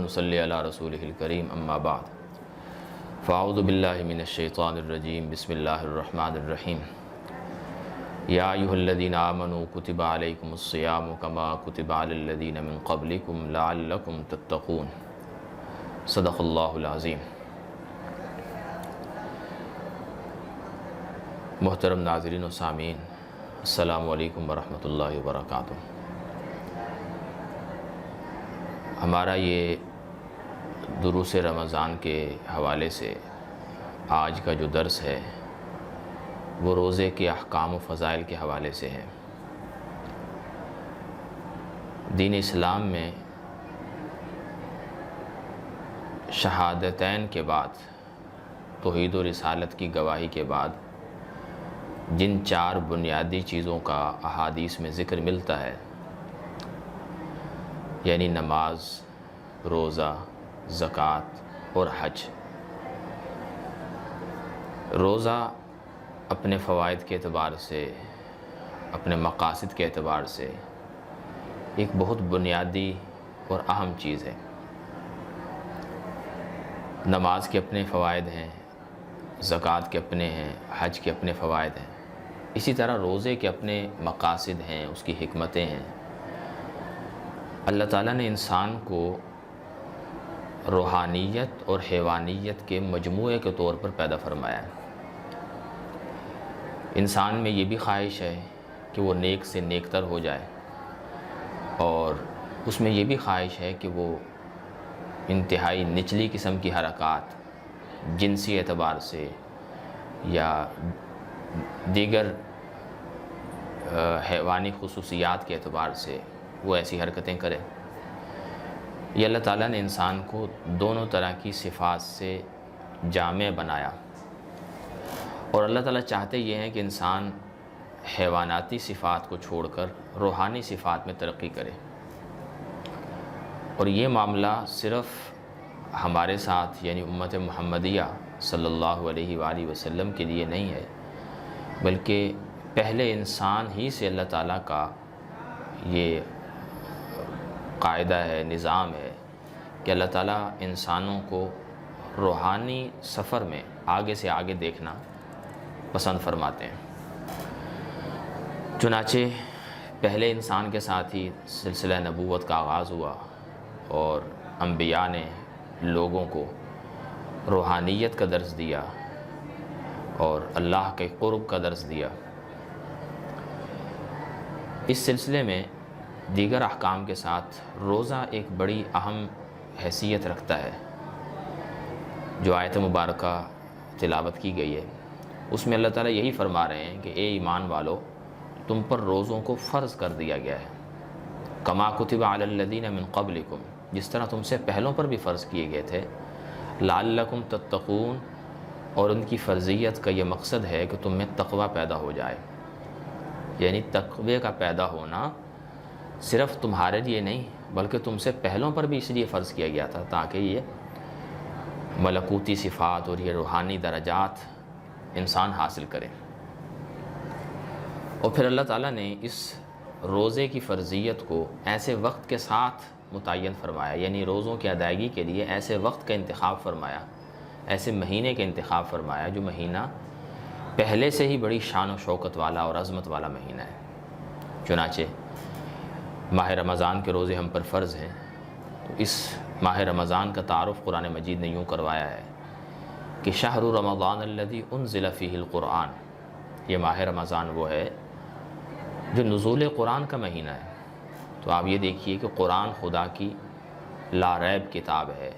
ونصلی علی رسولہ الکریم اما بعد فاعوذ باللہ من الشیطان الرجیم بسم اللہ الرحمن الرحیم یا ایھا الذین آمنوا کتب علیکم الصیام کما کتب علی الذین من قبلکم لعلکم تتقون صدق اللہ العظیم۔ محترم ناظرین و سامعین، السلام علیکم ورحمۃ اللہ وبرکاتہ۔ ہمارا یہ دروس رمضان کے حوالے سے آج کا جو درس ہے وہ روزے کے احکام و فضائل کے حوالے سے ہے۔ دین اسلام میں شہادتین کے بعد، توحید و رسالت کی گواہی کے بعد جن 4 بنیادی چیزوں کا احادیث میں ذکر ملتا ہے، یعنی نماز، روزہ، زکوٰۃ اور حج۔ روزہ اپنے فوائد کے اعتبار سے، اپنے مقاصد کے اعتبار سے ایک بہت بنیادی اور اہم چیز ہے۔ نماز کے اپنے فوائد ہیں، زکوٰۃ کے اپنے ہیں، حج کے اپنے فوائد ہیں، اسی طرح روزے کے اپنے مقاصد ہیں، اس کی حکمتیں ہیں۔ اللہ تعالیٰ نے انسان کو روحانیت اور حیوانیت کے مجموعے کے طور پر پیدا فرمایا ہے۔ انسان میں یہ بھی خواہش ہے کہ وہ نیک سے نیک تر ہو جائے، اور اس میں یہ بھی خواہش ہے کہ وہ انتہائی نچلی قسم کی حرکات جنسی اعتبار سے یا دیگر حیوانی خصوصیات کے اعتبار سے وہ ایسی حرکتیں کرے۔ یہ اللہ تعالیٰ نے انسان کو دونوں طرح کی صفات سے جامع بنایا، اور اللہ تعالیٰ چاہتے یہ ہیں کہ انسان حیواناتی صفات کو چھوڑ کر روحانی صفات میں ترقی کرے۔ اور یہ معاملہ صرف ہمارے ساتھ یعنی امت محمدیہ صلی اللہ علیہ وآلہ وسلم کے لیے نہیں ہے، بلکہ پہلے انسان ہی سے اللہ تعالیٰ کا یہ قاعدہ ہے، نظام ہے کہ اللہ تعالیٰ انسانوں کو روحانی سفر میں آگے سے آگے دیکھنا پسند فرماتے ہیں۔ چنانچہ پہلے انسان کے ساتھ ہی سلسلہ نبوت کا آغاز ہوا، اور انبیاء نے لوگوں کو روحانیت کا درس دیا اور اللہ کے قرب کا درس دیا۔ اس سلسلے میں دیگر احکام کے ساتھ روزہ ایک بڑی اہم حیثیت رکھتا ہے۔ جو آیت مبارکہ تلاوت کی گئی ہے اس میں اللہ تعالیٰ یہی فرما رہے ہیں کہ اے ایمان والو، تم پر روزوں کو فرض کر دیا گیا ہے، کما کتب علی الذین من قبلکم، جس طرح تم سے پہلوں پر بھی فرض کیے گئے تھے، لعلکم تتقون، اور ان کی فرضیت کا یہ مقصد ہے کہ تم میں تقوی پیدا ہو جائے۔ یعنی تقوی کا پیدا ہونا صرف تمہارے لیے نہیں بلکہ تم سے پہلوں پر بھی اس لیے فرض کیا گیا تھا تاکہ یہ ملکوتی صفات اور یہ روحانی درجات انسان حاصل کرے۔ اور پھر اللہ تعالیٰ نے اس روزے کی فرضیت کو ایسے وقت کے ساتھ متعین فرمایا، یعنی روزوں کی ادائیگی کے لیے ایسے وقت کا انتخاب فرمایا، ایسے مہینے کا انتخاب فرمایا جو مہینہ پہلے سے ہی بڑی شان و شوکت والا اور عظمت والا مہینہ ہے۔ چنانچہ ماہ رمضان کے روزے ہم پر فرض ہیں، تو اس ماہ رمضان کا تعارف قرآن مجید نے یوں کروایا ہے کہ شہر رمضان الذی انزل فیہ القرآن، یہ ماہ رمضان وہ ہے جو نزول قرآن کا مہینہ ہے۔ تو آپ یہ دیکھیے کہ قرآن خدا کی لا ریب کتاب ہے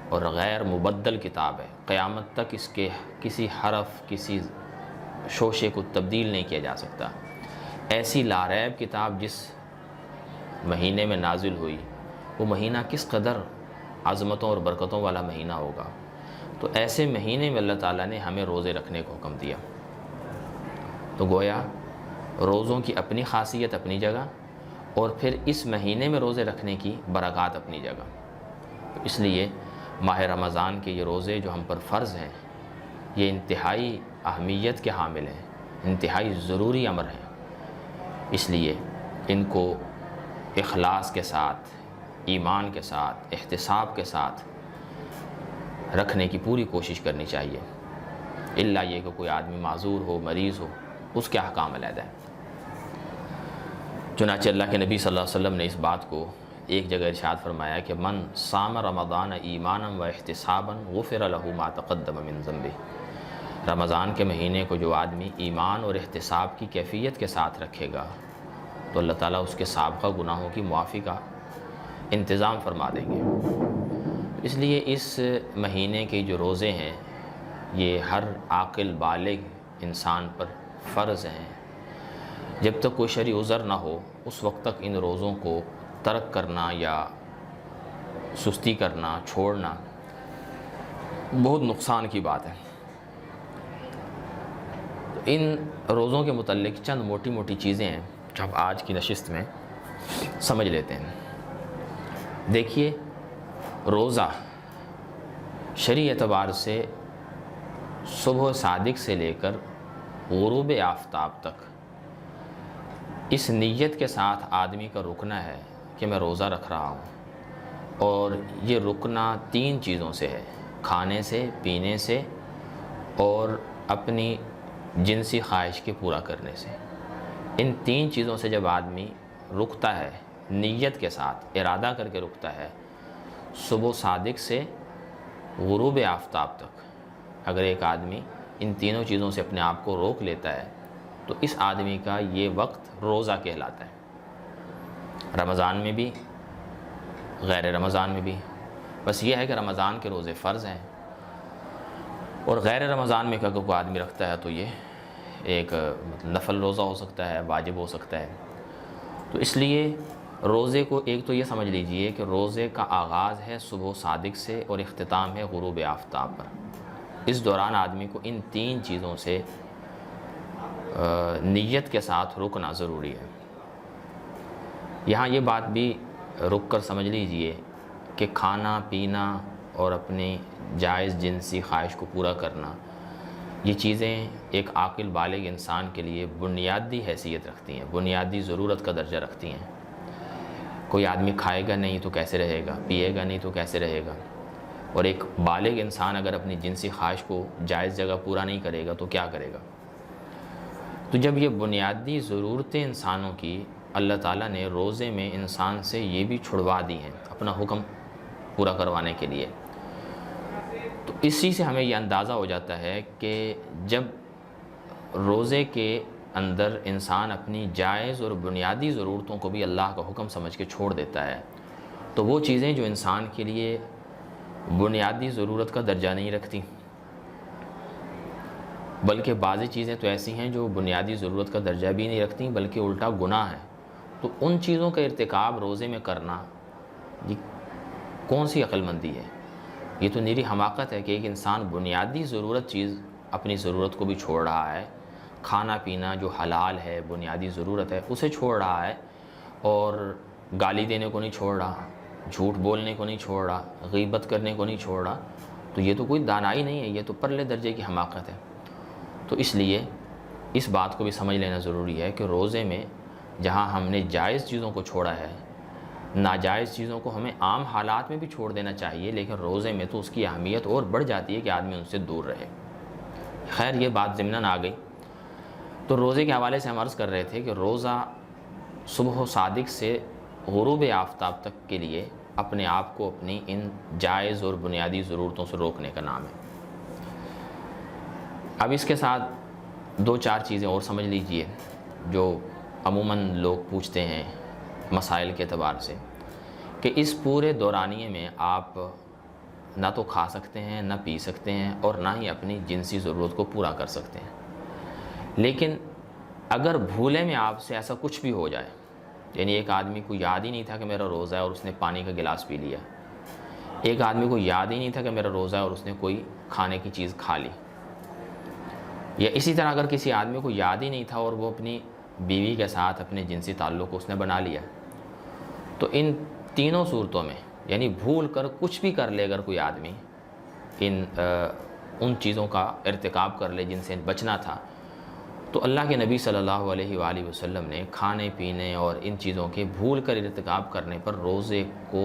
اور غیر مبدل کتاب ہے، قیامت تک اس کے کسی حرف، کسی شوشے کو تبدیل نہیں کیا جا سکتا۔ ایسی لا ریب کتاب جس مہینے میں نازل ہوئی، وہ مہینہ کس قدر عظمتوں اور برکتوں والا مہینہ ہوگا۔ تو ایسے مہینے میں اللہ تعالیٰ نے ہمیں روزے رکھنے کو حکم دیا۔ تو گویا روزوں کی اپنی خاصیت اپنی جگہ، اور پھر اس مہینے میں روزے رکھنے کی برکات اپنی جگہ۔ تو اس لیے ماہ رمضان کے یہ روزے جو ہم پر فرض ہیں، یہ انتہائی اہمیت کے حامل ہیں، انتہائی ضروری امر ہیں۔ اس لیے ان کو اخلاص کے ساتھ، ایمان کے ساتھ، احتساب کے ساتھ رکھنے کی پوری کوشش کرنی چاہیے، الا یہ کہ کوئی آدمی معذور ہو، مریض ہو، اس کے احکام علیحدہ ہیں۔ چنانچہ اللہ کے نبی صلی اللہ علیہ وسلم نے اس بات کو ایک جگہ ارشاد فرمایا کہ من صام رمضان ایمانا و احتسابا غفر له ما تقدم من ذنبه، رمضان کے مہینے کو جو آدمی ایمان اور احتساب کی کیفیت کے ساتھ رکھے گا تو اللہ تعالیٰ اس کے سابقہ گناہوں کی معافی کا انتظام فرما دیں گے۔ اس لیے اس مہینے کے جو روزے ہیں یہ ہر عاقل بالغ انسان پر فرض ہیں۔ جب تک کوئی شرعی عذر نہ ہو اس وقت تک ان روزوں کو ترک کرنا یا سستی کرنا، چھوڑنا بہت نقصان کی بات ہے۔ ان روزوں کے متعلق چند موٹی موٹی چیزیں ہیں جو ہم آج کی نشست میں سمجھ لیتے ہیں۔ دیکھیے، روزہ شرعی اعتبار سے صبح صادق سے لے کر غروب آفتاب تک اس نیت کے ساتھ آدمی کا رکنا ہے کہ میں روزہ رکھ رہا ہوں، اور یہ رکنا 3 چیزوں سے ہے: کھانے سے، پینے سے اور اپنی جنسی خواہش کے پورا کرنے سے۔ ان 3 چیزوں سے جب آدمی رکتا ہے نیت کے ساتھ، ارادہ کر کے رکتا ہے، صبح صادق سے غروب آفتاب تک اگر ایک آدمی ان تینوں چیزوں سے اپنے آپ کو روک لیتا ہے تو اس آدمی کا یہ وقت روزہ کہلاتا ہے، رمضان میں بھی، غیر رمضان میں بھی۔ بس یہ ہے کہ رمضان کے روزے فرض ہیں، اور غیر رمضان میں اگر کوئی آدمی رکھتا ہے تو یہ ایک نفل روزہ ہو سکتا ہے، واجب ہو سکتا ہے۔ تو اس لیے روزے کو ایک تو یہ سمجھ لیجئے کہ روزے کا آغاز ہے صبح صادق سے اور اختتام ہے غروب آفتاب پر۔ اس دوران آدمی کو ان 3 چیزوں سے نیت کے ساتھ رکنا ضروری ہے۔ یہاں یہ بات بھی رک کر سمجھ لیجئے کہ کھانا پینا اور اپنی جائز جنسی خواہش کو پورا کرنا، یہ چیزیں ایک عاقل بالغ انسان کے لیے بنیادی حیثیت رکھتی ہیں، بنیادی ضرورت کا درجہ رکھتی ہیں۔ کوئی آدمی کھائے گا نہیں تو کیسے رہے گا، پیے گا نہیں تو کیسے رہے گا، اور ایک بالغ انسان اگر اپنی جنسی خواہش کو جائز جگہ پورا نہیں کرے گا تو کیا کرے گا؟ تو جب یہ بنیادی ضرورتیں انسانوں کی اللہ تعالیٰ نے روزے میں انسان سے یہ بھی چھڑوا دی ہیں اپنا حکم پورا کروانے کے لیے، تو اسی سے ہمیں یہ اندازہ ہو جاتا ہے کہ جب روزے کے اندر انسان اپنی جائز اور بنیادی ضرورتوں کو بھی اللہ کا حکم سمجھ کے چھوڑ دیتا ہے تو وہ چیزیں جو انسان کے لیے بنیادی ضرورت کا درجہ نہیں رکھتی، بلکہ بعضی چیزیں تو ایسی ہیں جو بنیادی ضرورت کا درجہ بھی نہیں رکھتی بلکہ الٹا گناہ ہے، تو ان چیزوں کا ارتکاب روزے میں کرنا یہ کون سی عقل مندی ہے؟ یہ تو نیری حماقت ہے کہ ایک انسان بنیادی ضرورت چیز اپنی ضرورت کو بھی چھوڑ رہا ہے، کھانا پینا جو حلال ہے، بنیادی ضرورت ہے، اسے چھوڑ رہا ہے، اور گالی دینے کو نہیں چھوڑ رہا، جھوٹ بولنے کو نہیں چھوڑ رہا، غیبت کرنے کو نہیں چھوڑ رہا، تو یہ تو کوئی دانائی نہیں ہے، یہ تو پرلے درجے کی حماقت ہے۔ تو اس لیے اس بات کو بھی سمجھ لینا ضروری ہے کہ روزے میں جہاں ہم نے جائز چیزوں کو چھوڑا ہے، ناجائز چیزوں کو ہمیں عام حالات میں بھی چھوڑ دینا چاہیے، لیکن روزے میں تو اس کی اہمیت اور بڑھ جاتی ہے کہ آدمی ان سے دور رہے۔ خیر، یہ بات ضمناً آ گئی۔ تو روزے کے حوالے سے ہم عرض کر رہے تھے کہ روزہ صبح و صادق سے غروب آفتاب تک کے لیے اپنے آپ کو اپنی ان جائز اور بنیادی ضرورتوں سے روکنے کا نام ہے۔ اب اس کے ساتھ 2-4 چیزیں اور سمجھ لیجئے جو عموماً لوگ پوچھتے ہیں مسائل کے اعتبار سے، کہ اس پورے دورانیے میں آپ نہ تو کھا سکتے ہیں، نہ پی سکتے ہیں، اور نہ ہی اپنی جنسی ضرورت کو پورا کر سکتے ہیں، لیکن اگر بھولے میں آپ سے ایسا کچھ بھی ہو جائے، یعنی ایک آدمی کو یاد ہی نہیں تھا کہ میرا روزہ ہے اور اس نے پانی کا گلاس پی لیا، ایک آدمی کو یاد ہی نہیں تھا کہ میرا روزہ ہے اور اس نے کوئی کھانے کی چیز کھا لی، یا اسی طرح اگر کسی آدمی کو یاد ہی نہیں تھا اور وہ اپنی بیوی کے ساتھ اپنے جنسی تعلق کو اس نے بنا لیا، تو ان تینوں صورتوں میں یعنی بھول کر کچھ بھی کر لے اگر کوئی آدمی ان چیزوں کا ارتکاب کر لے جن سے بچنا تھا، تو اللہ کے نبی صلی اللہ علیہ وآلہ وسلم نے کھانے پینے اور ان چیزوں کے بھول کر ارتکاب کرنے پر روزے کو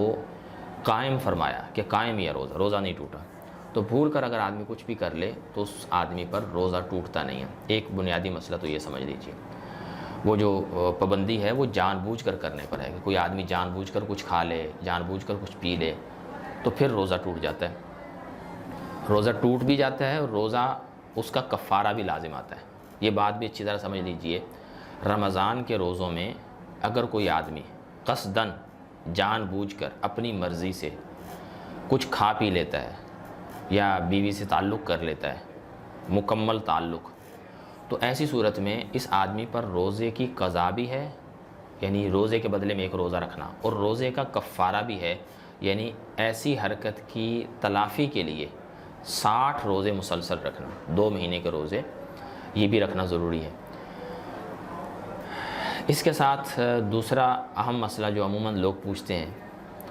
قائم فرمایا کہ قائم ہی ہے روزہ، روزہ نہیں ٹوٹا۔ تو بھول کر اگر آدمی کچھ بھی کر لے تو اس آدمی پر روزہ ٹوٹتا نہیں ہے۔ ایک بنیادی مسئلہ تو یہ سمجھ لیجیے، وہ جو پابندی ہے وہ جان بوجھ کر کرنے پر ہے کہ کوئی آدمی جان بوجھ کر کچھ کھا لے، جان بوجھ کر کچھ پی لے تو پھر روزہ ٹوٹ جاتا ہے، روزہ ٹوٹ بھی جاتا ہے اور روزہ اس کا کفارہ بھی لازم آتا ہے۔ یہ بات بھی اچھی طرح سمجھ لیجئے، رمضان کے روزوں میں اگر کوئی آدمی قصداً جان بوجھ کر اپنی مرضی سے کچھ کھا پی لیتا ہے یا بیوی سے تعلق کر لیتا ہے مکمل تعلق، تو ایسی صورت میں اس آدمی پر روزے کی قضا بھی ہے، یعنی روزے کے بدلے میں ایک روزہ رکھنا، اور روزے کا کفارہ بھی ہے، یعنی ایسی حرکت کی تلافی کے لیے 60 روزے مسلسل رکھنا، 2 مہینے کے روزے یہ بھی رکھنا ضروری ہے۔ اس کے ساتھ دوسرا اہم مسئلہ جو عموماً لوگ پوچھتے ہیں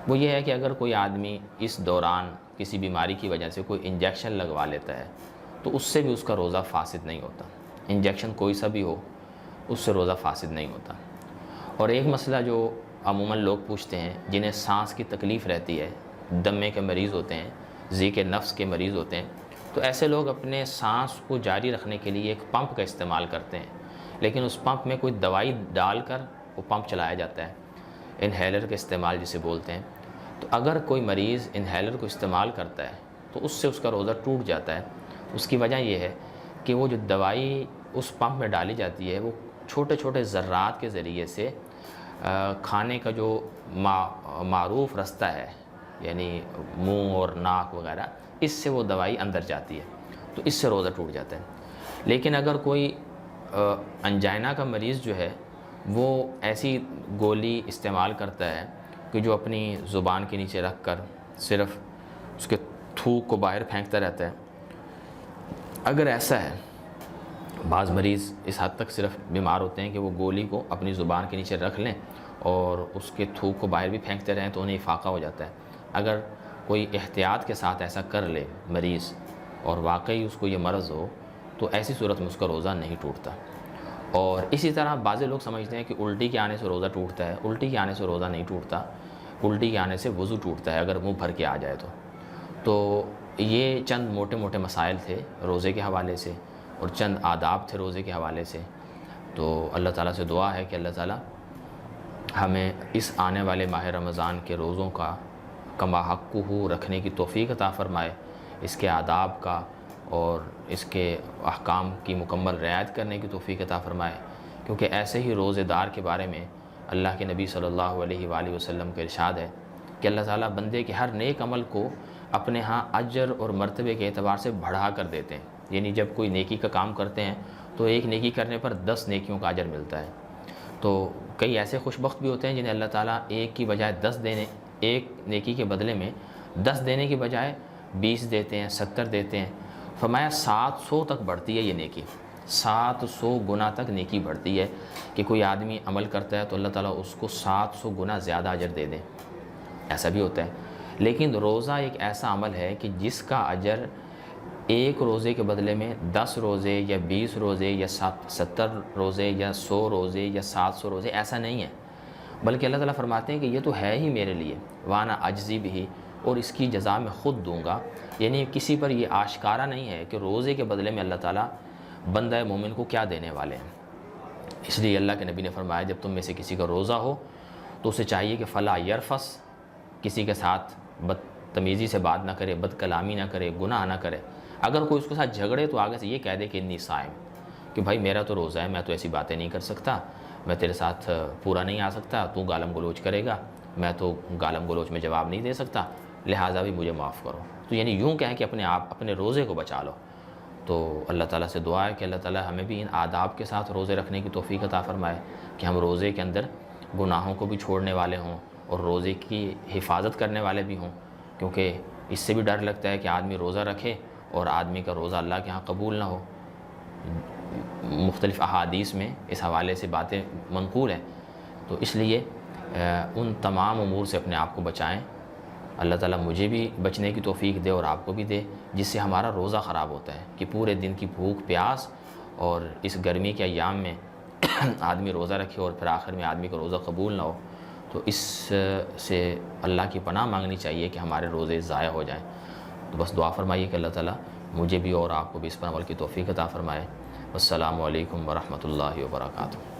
وہ یہ ہے کہ اگر کوئی آدمی اس دوران کسی بیماری کی وجہ سے کوئی انجیکشن لگوا لیتا ہے تو اس سے بھی اس کا روزہ فاسد نہیں ہوتا، انجیکشن کوئی سا بھی ہو اس سے روزہ فاسد نہیں ہوتا۔ اور ایک مسئلہ جو عموماً لوگ پوچھتے ہیں جنہیں سانس کی تکلیف رہتی ہے، دمے کے مریض ہوتے ہیں، ضیق نفس کے مریض ہوتے ہیں، تو ایسے لوگ اپنے سانس کو جاری رکھنے کے لیے ایک پمپ کا استعمال کرتے ہیں، لیکن اس پمپ میں کوئی دوائی ڈال کر وہ پمپ چلایا جاتا ہے، انہیلر کا استعمال جسے بولتے ہیں۔ تو اگر کوئی مریض انہیلر کو استعمال کرتا ہے تو اس سے اس کا روزہ ٹوٹ جاتا ہے۔ اس کی وجہ یہ ہے کہ وہ جو دوائی اس پمپ میں ڈالی جاتی ہے وہ چھوٹے چھوٹے ذرات کے ذریعے سے کھانے کا جو معروف رستہ ہے، یعنی منہ اور ناک وغیرہ، اس سے وہ دوائی اندر جاتی ہے، تو اس سے روزہ ٹوٹ جاتا ہے۔ لیکن اگر کوئی انجائنا کا مریض جو ہے وہ ایسی گولی استعمال کرتا ہے کہ جو اپنی زبان کے نیچے رکھ کر صرف اس کے تھوک کو باہر پھینکتا رہتا ہے، اگر ایسا ہے، بعض مریض اس حد تک صرف بیمار ہوتے ہیں کہ وہ گولی کو اپنی زبان کے نیچے رکھ لیں اور اس کے تھوک کو باہر بھی پھینکتے رہیں تو انہیں افاقہ ہو جاتا ہے۔ اگر کوئی احتیاط کے ساتھ ایسا کر لے مریض اور واقعی اس کو یہ مرض ہو تو ایسی صورت میں اس کا روزہ نہیں ٹوٹتا۔ اور اسی طرح بعض لوگ سمجھتے ہیں کہ الٹی کے آنے سے روزہ ٹوٹتا ہے، الٹی کے آنے سے روزہ نہیں ٹوٹتا، الٹی کے آنے سے وضو ٹوٹتا ہے اگر منہ بھر کے آ جائے تو یہ چند موٹے موٹے مسائل تھے روزے کے حوالے سے اور چند آداب تھے روزے کے حوالے سے۔ تو اللہ تعالیٰ سے دعا ہے کہ اللہ تعالیٰ ہمیں اس آنے والے ماہ رمضان کے روزوں کا کما حقہ رکھنے کی توفیق عطا فرمائے، اس کے آداب کا اور اس کے احکام کی مکمل رعایت کرنے کی توفیق عطا فرمائے، کیونکہ ایسے ہی روزے دار کے بارے میں اللہ کے نبی صلی اللہ علیہ وآلہ وسلم کا ارشاد ہے کہ اللہ تعالیٰ بندے کے ہر نیک عمل کو اپنے ہاں اجر اور مرتبے کے اعتبار سے بڑھا کر دیتے ہیں، یعنی جب کوئی نیکی کا کام کرتے ہیں تو ایک نیکی کرنے پر 10 نیکیوں کا اجر ملتا ہے۔ تو کئی ایسے خوش بخت بھی ہوتے ہیں جنہیں اللہ تعالیٰ ایک کی بجائے 10 دینے، ایک نیکی کے بدلے میں 10 دینے کی بجائے 20 دیتے ہیں، 70 دیتے ہیں۔ فرمایا 700 تک بڑھتی ہے یہ نیکی، 700 گنا تک نیکی بڑھتی ہے کہ کوئی آدمی عمل کرتا ہے تو اللہ تعالیٰ اس کو 700 گنا زیادہ اجر دے دیں، ایسا بھی ہوتا ہے۔ لیکن روزہ ایک ایسا عمل ہے کہ جس کا اجر ایک روزے کے بدلے میں 10 روزے یا 20 روزے یا 70 روزے یا 100 روزے یا 700 روزے ایسا نہیں ہے، بلکہ اللہ تعالیٰ فرماتے ہیں کہ یہ تو ہے ہی میرے لیے، وانا اجزی بھی، اور اس کی جزا میں خود دوں گا۔ یعنی کسی پر یہ آشکارا نہیں ہے کہ روزے کے بدلے میں اللہ تعالیٰ بندہ مومن کو کیا دینے والے ہیں۔ اس لیے اللہ کے نبی نے فرمایا جب تم میں سے کسی کا روزہ ہو تو اسے چاہیے کہ فلا یرفس، کسی کے ساتھ بدتمیزی سے بات نہ کرے، بد کلامی نہ کرے، گناہ نہ کرے۔ اگر کوئی اس کے ساتھ جھگڑے تو آگے سے یہ کہہ دے کہ انی صائم، کہ بھائی میرا تو روزہ ہے، میں تو ایسی باتیں نہیں کر سکتا، میں تیرے ساتھ پورا نہیں آ سکتا، تو گالم گلوچ کرے گا، میں تو گالم گلوچ میں جواب نہیں دے سکتا، لہٰذا بھی مجھے معاف کرو۔ تو یعنی یوں کہیں کہ اپنے روزے کو بچا لو۔ تو اللہ تعالیٰ سے دعا ہے کہ اللہ تعالیٰ ہمیں بھی ان آداب کے ساتھ روزے رکھنے کی توفیق عطا فرمائے کہ ہم روزے کے اندر گناہوں کو بھی چھوڑنے والے ہوں اور روزے کی حفاظت کرنے والے بھی ہوں، کیونکہ اس سے بھی ڈر لگتا ہے کہ آدمی روزہ رکھے اور آدمی کا روزہ اللہ کے ہاں قبول نہ ہو۔ مختلف احادیث میں اس حوالے سے باتیں منقول ہیں، تو اس لیے ان تمام امور سے اپنے آپ کو بچائیں۔ اللہ تعالیٰ مجھے بھی بچنے کی توفیق دے اور آپ کو بھی دے، جس سے ہمارا روزہ خراب ہوتا ہے کہ پورے دن کی بھوک پیاس اور اس گرمی کے ایام میں آدمی روزہ رکھے اور پھر آخر میں آدمی کو روزہ قبول نہ ہو، تو اس سے اللہ کی پناہ مانگنی چاہیے کہ ہمارے روزے ضائع ہو جائیں۔ تو بس دعا فرمائیے کہ اللہ تعالیٰ مجھے بھی اور آپ کو بھی اس پر عمل کی توفیق عطا فرمائے۔ السلام علیکم ورحمۃ اللہ وبرکاتہ۔